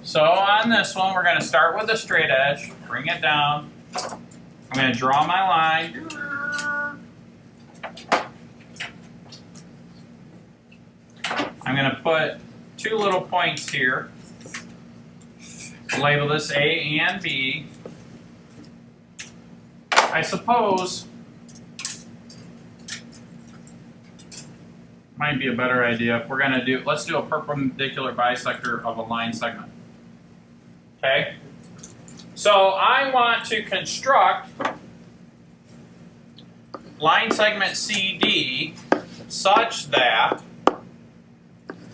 So on this one, we're going to start with a straight edge, bring it down. I'm going to draw my line. I'm going to put two little points here. Label this A and B. I suppose might be a better idea if we're going to do, let's do a perpendicular bisector of a line segment. Okay? So I want to construct line segment CD such that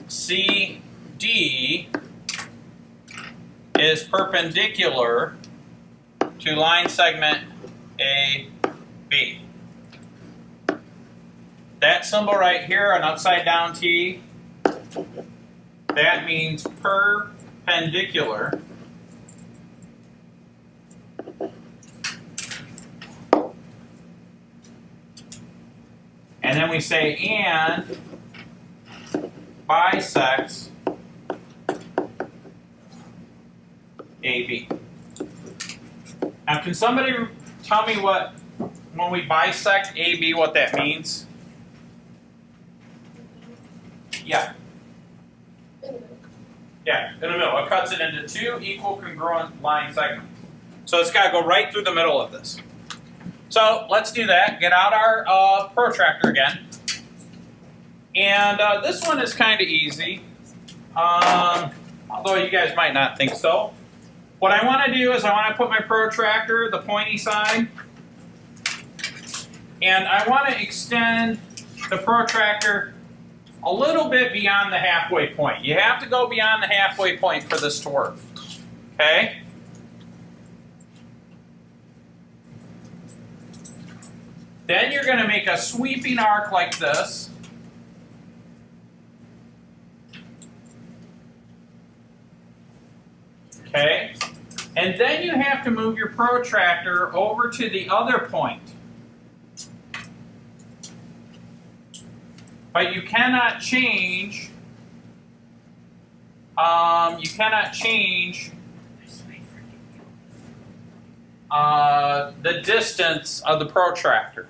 CD is perpendicular to line segment AB. That symbol right here, an upside down T, that means perpendicular and then we say and bisects AB. Now can somebody tell me what, when we bisect AB, what that means? Yeah. Yeah, in the middle. It cuts it into two equal congruent line segments. So it's got to go right through the middle of this. So let's do that. Get out our protractor again. And this one is kind of easy, although you guys might not think so. What I want to do is I want to put my protractor, the pointy side, and I want to extend the protractor a little bit beyond the halfway point. You have to go beyond the halfway point for this to work. Okay? Then you're going to make a sweeping arc like this. Okay? And then you have to move your protractor over to the other point. But you cannot change the distance of the protractor,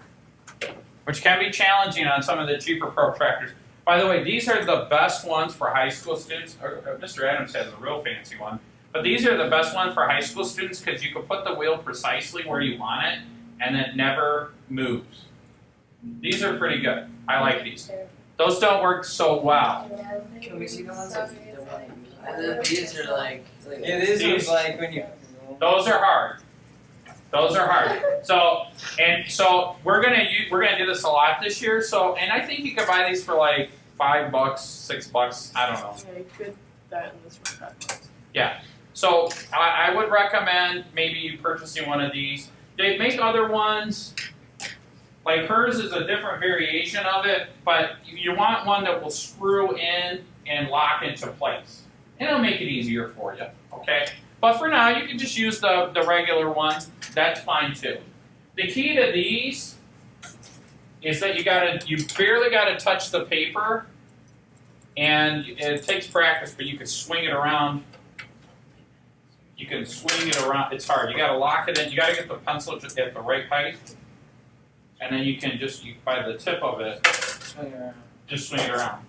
which can be challenging on some of the cheaper protractors. By the way, these are the best ones for high school students. Mr. Adams has a real fancy one. But these are the best ones for high school students because you can put the wheel precisely where you want it and it never moves. These are pretty good. I like these. Those don't work so well. Can we see the ones that these are like yeah, this is like when you. Those are hard. Those are hard. So we're gonna do this a lot this year. So and I think you could buy these for like $5, $6. I don't know. Yeah, you could that in this for $5. Yeah. So I would recommend maybe you purchasing one of these. They make other ones. Like hers is a different variation of it, but you want one that will screw in and lock into place. And it'll make it easier for you, okay? But for now, you can just use the regular ones. That's fine too. The key to these is that you barely gotta touch the paper, and it takes practice, but you can swing it around. You can swing it around. It's hard. You gotta lock it in. You gotta get the pencil just at the right height. And then you can just, by the tip of it, just swing it around.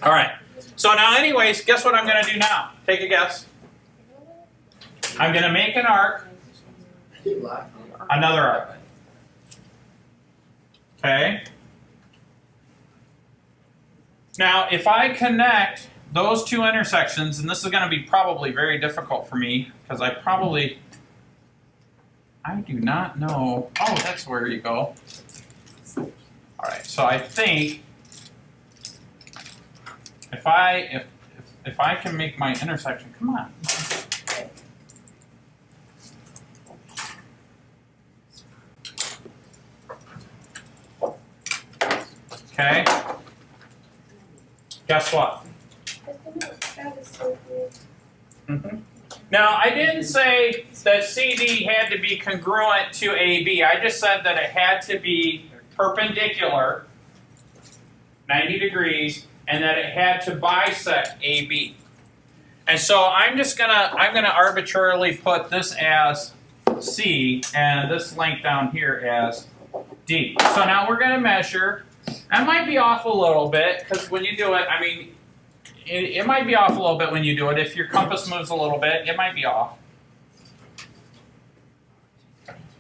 All right. So now anyways, guess what I'm going to do now? Take a guess. I'm going to make an arc. Another arc. Okay. Now, if I connect those two intersections, and this is going to be probably very difficult for me, because I do not know. Oh, that's where you go. All right, so I think if I can make my intersection, come on. Okay. Guess what? Mm-hmm. Now, I didn't say that CD had to be congruent to AB. I just said that it had to be perpendicular, 90 degrees, and that it had to bisect AB. And so I'm gonna arbitrarily put this as C and this length down here as D. So now we're gonna measure. That might be off a little bit because when you do it, I mean, it might be off a little bit when you do it. If your compass moves a little bit, it might be off.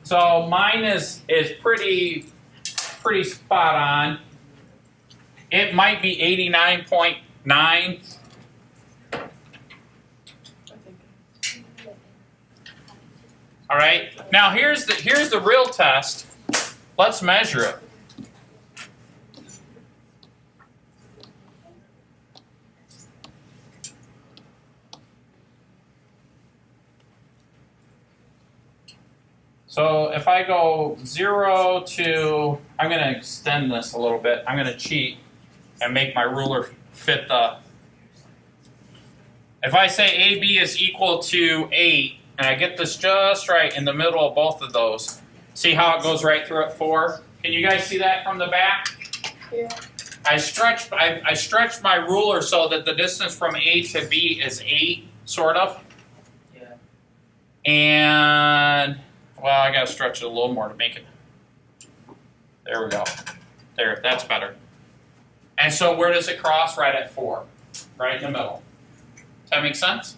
So mine is pretty spot on. It might be 89.9. I think. All right. Now here's the real test. Let's measure it. So if I go 0 to, I'm going to extend this a little bit. I'm going to cheat and make my ruler fit the. If I say AB is equal to 8, and I get this just right in the middle of both of those, see how it goes right through at 4? Can you guys see that from the back? Yeah. I stretched my ruler so that the distance from A to B is 8, sort of. Yeah. And, well, I gotta stretch it a little more to make it. There we go. There, that's better. And so where does it cross? Right at 4. Right in the middle. Does that make sense?